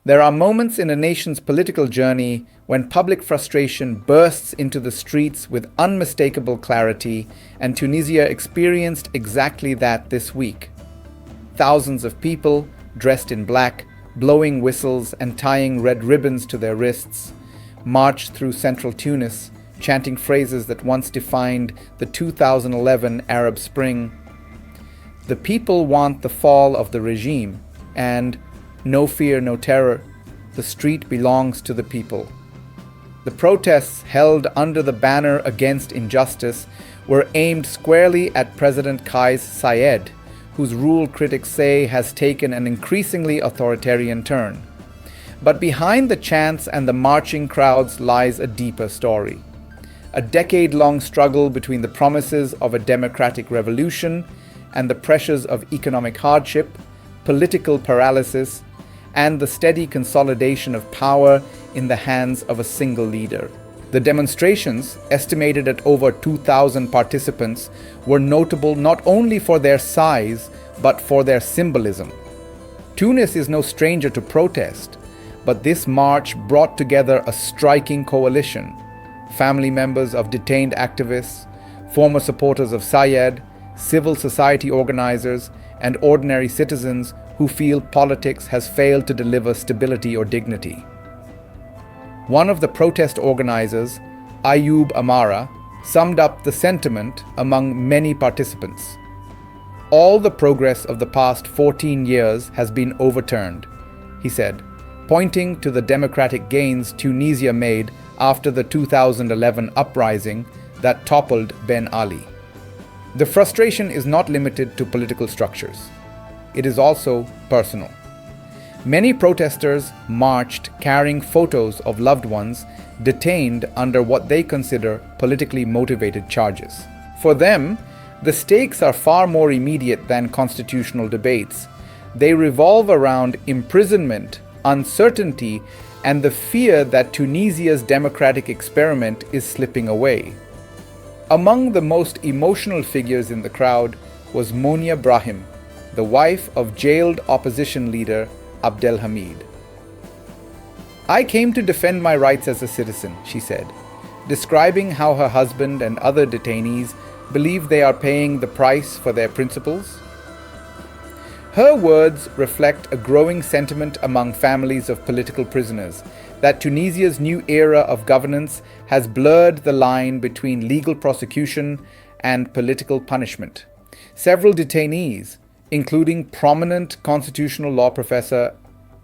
There are moments in a nation's political journey when public frustration bursts into the streets with unmistakable clarity, and Tunisia experienced exactly that this week. Thousands of people, dressed in black, blowing whistles and tying red ribbons to their wrists, marched through central Tunis, chanting phrases that once defined the 2011 Arab Spring. The people want the fall of the regime, and no fear, no terror. The street belongs to the people. The protests held under the banner against injustice were aimed squarely at President Kais Saied, whose rule critics say has taken an increasingly authoritarian turn. But behind the chants and the marching crowds lies a deeper story. A decade-long struggle between the promises of a democratic revolution and the pressures of economic hardship, political paralysis, and the steady consolidation of power in the hands of a single leader. The demonstrations, estimated at over 2,000 participants, were notable not only for their size, but for their symbolism. Tunis is no stranger to protest, but this march brought together a striking coalition: family members of detained activists, former supporters of Saied, civil society organizers, and ordinary citizens who feel politics has failed to deliver stability or dignity. One of the protest organizers, Ayub Amara, summed up the sentiment among many participants. All the progress of the past 14 years has been overturned, he said, pointing to the democratic gains Tunisia made after the 2011 uprising that toppled Ben Ali. The frustration is not limited to political structures. It is also personal. Many protesters marched carrying photos of loved ones detained under what they consider politically motivated charges. For them, the stakes are far more immediate than constitutional debates. They revolve around imprisonment, uncertainty, and the fear that Tunisia's democratic experiment is slipping away. Among the most emotional figures in the crowd was Monia Brahim, the wife of jailed opposition leader Abdelhamid. "I came to defend my rights as a citizen," she said, describing how her husband and other detainees believe they are paying the price for their principles. Her words reflect a growing sentiment among families of political prisoners that Tunisia's new era of governance has blurred the line between legal prosecution and political punishment. Several detainees, including prominent constitutional law professor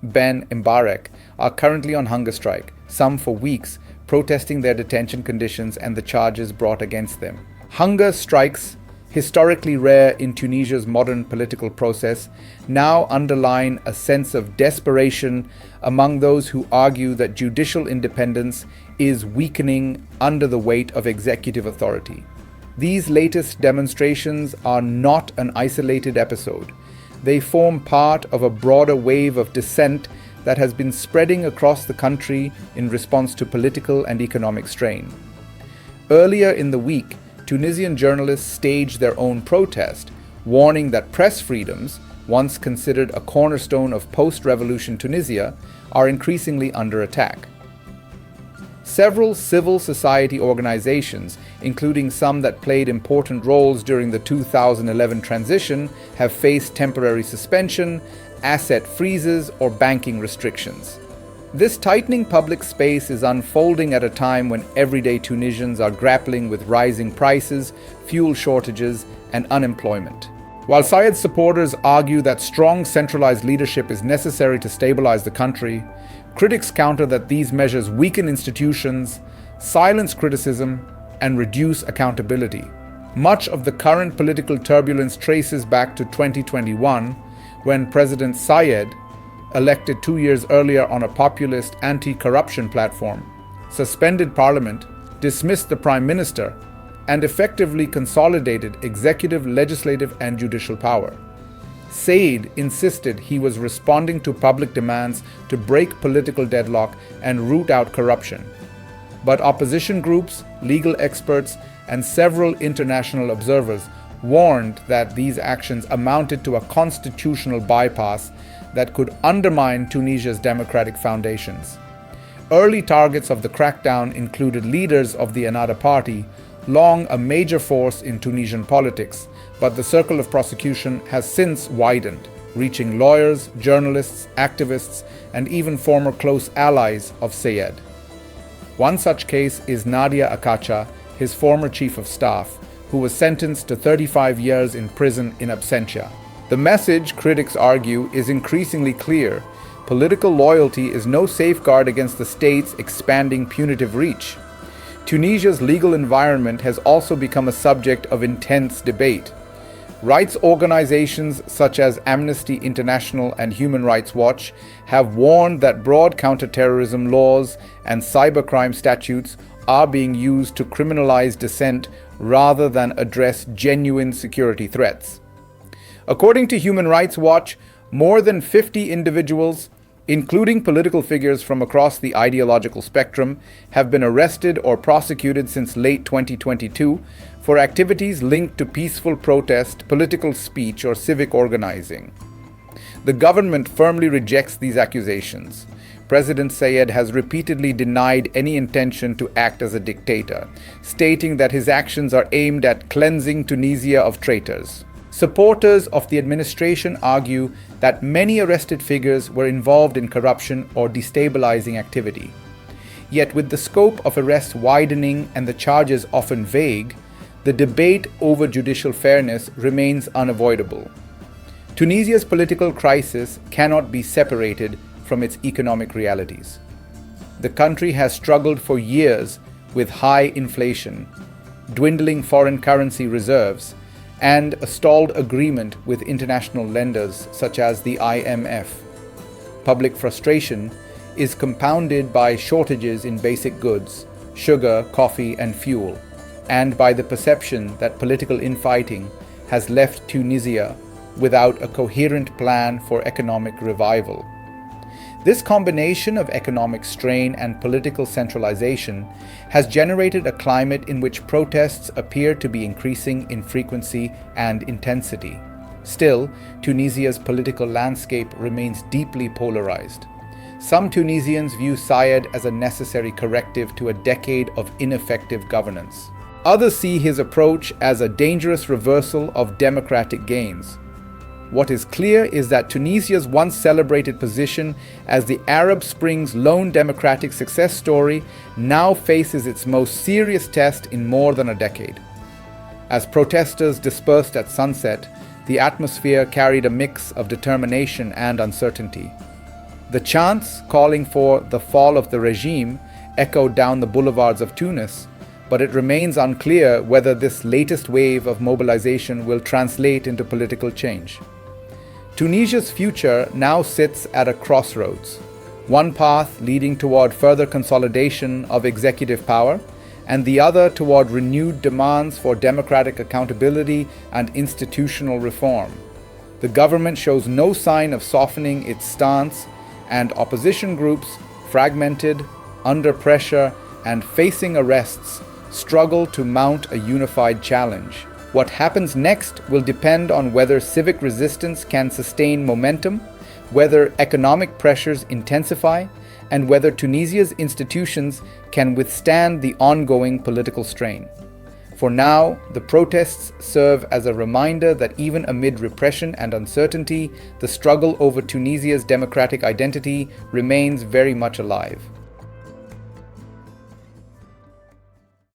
Ben Mbarek, are currently on hunger strike, some for weeks, protesting their detention conditions and the charges brought against them. Hunger strikes, historically rare in Tunisia's modern political process, now underline a sense of desperation among those who argue that judicial independence is weakening under the weight of executive authority. These latest demonstrations are not an isolated episode. They form part of a broader wave of dissent that has been spreading across the country in response to political and economic strain. Earlier in the week, Tunisian journalists staged their own protest, warning that press freedoms, once considered a cornerstone of post-revolution Tunisia, are increasingly under attack. Several civil society organizations, including some that played important roles during the 2011 transition, have faced temporary suspension, asset freezes, or banking restrictions. This tightening public space is unfolding at a time when everyday Tunisians are grappling with rising prices, fuel shortages, and unemployment. While Saied's supporters argue that strong centralized leadership is necessary to stabilize the country, critics counter that these measures weaken institutions, silence criticism, and reduce accountability. Much of the current political turbulence traces back to 2021, when President Saied, elected 2 years earlier on a populist anti-corruption platform, suspended parliament, dismissed the prime minister, and effectively consolidated executive, legislative, and judicial power. Saied insisted he was responding to public demands to break political deadlock and root out corruption. But opposition groups, legal experts, and several international observers warned that these actions amounted to a constitutional bypass that could undermine Tunisia's democratic foundations. Early targets of the crackdown included leaders of the Ennahda party, long a major force in Tunisian politics, but the circle of prosecution has since widened, reaching lawyers, journalists, activists, and even former close allies of Saied. One such case is Nadia Akacha, his former chief of staff, who was sentenced to 35 years in prison in absentia. The message, critics argue, is increasingly clear. Political loyalty is no safeguard against the state's expanding punitive reach. Tunisia's legal environment has also become a subject of intense debate. Rights organizations such as Amnesty International and Human Rights Watch have warned that broad counterterrorism laws and cybercrime statutes are being used to criminalize dissent rather than address genuine security threats. According to Human Rights Watch, more than 50 individuals, including political figures from across the ideological spectrum, have been arrested or prosecuted since late 2022 for activities linked to peaceful protest, political speech, or civic organizing. The government firmly rejects these accusations. President Saied has repeatedly denied any intention to act as a dictator, stating that his actions are aimed at cleansing Tunisia of traitors. Supporters of the administration argue that many arrested figures were involved in corruption or destabilizing activity. Yet with the scope of arrests widening and the charges often vague, the debate over judicial fairness remains unavoidable. Tunisia's political crisis cannot be separated from its economic realities. The country has struggled for years with high inflation, dwindling foreign currency reserves, and a stalled agreement with international lenders such as the IMF. Public frustration is compounded by shortages in basic goods, sugar, coffee, and fuel, and by the perception that political infighting has left Tunisia without a coherent plan for economic revival. This combination of economic strain and political centralization has generated a climate in which protests appear to be increasing in frequency and intensity. Still, Tunisia's political landscape remains deeply polarized. Some Tunisians view Saied as a necessary corrective to a decade of ineffective governance. Others see his approach as a dangerous reversal of democratic gains. What is clear is that Tunisia's once celebrated position as the Arab Spring's lone democratic success story now faces its most serious test in more than a decade. As protesters dispersed at sunset, the atmosphere carried a mix of determination and uncertainty. The chants calling for the fall of the regime echoed down the boulevards of Tunis, but it remains unclear whether this latest wave of mobilization will translate into political change. Tunisia's future now sits at a crossroads, one path leading toward further consolidation of executive power, and the other toward renewed demands for democratic accountability and institutional reform. The government shows no sign of softening its stance, and opposition groups, fragmented, under pressure, and facing arrests, struggle to mount a unified challenge. What happens next will depend on whether civic resistance can sustain momentum, whether economic pressures intensify, and whether Tunisia's institutions can withstand the ongoing political strain. For now, the protests serve as a reminder that even amid repression and uncertainty, the struggle over Tunisia's democratic identity remains very much alive.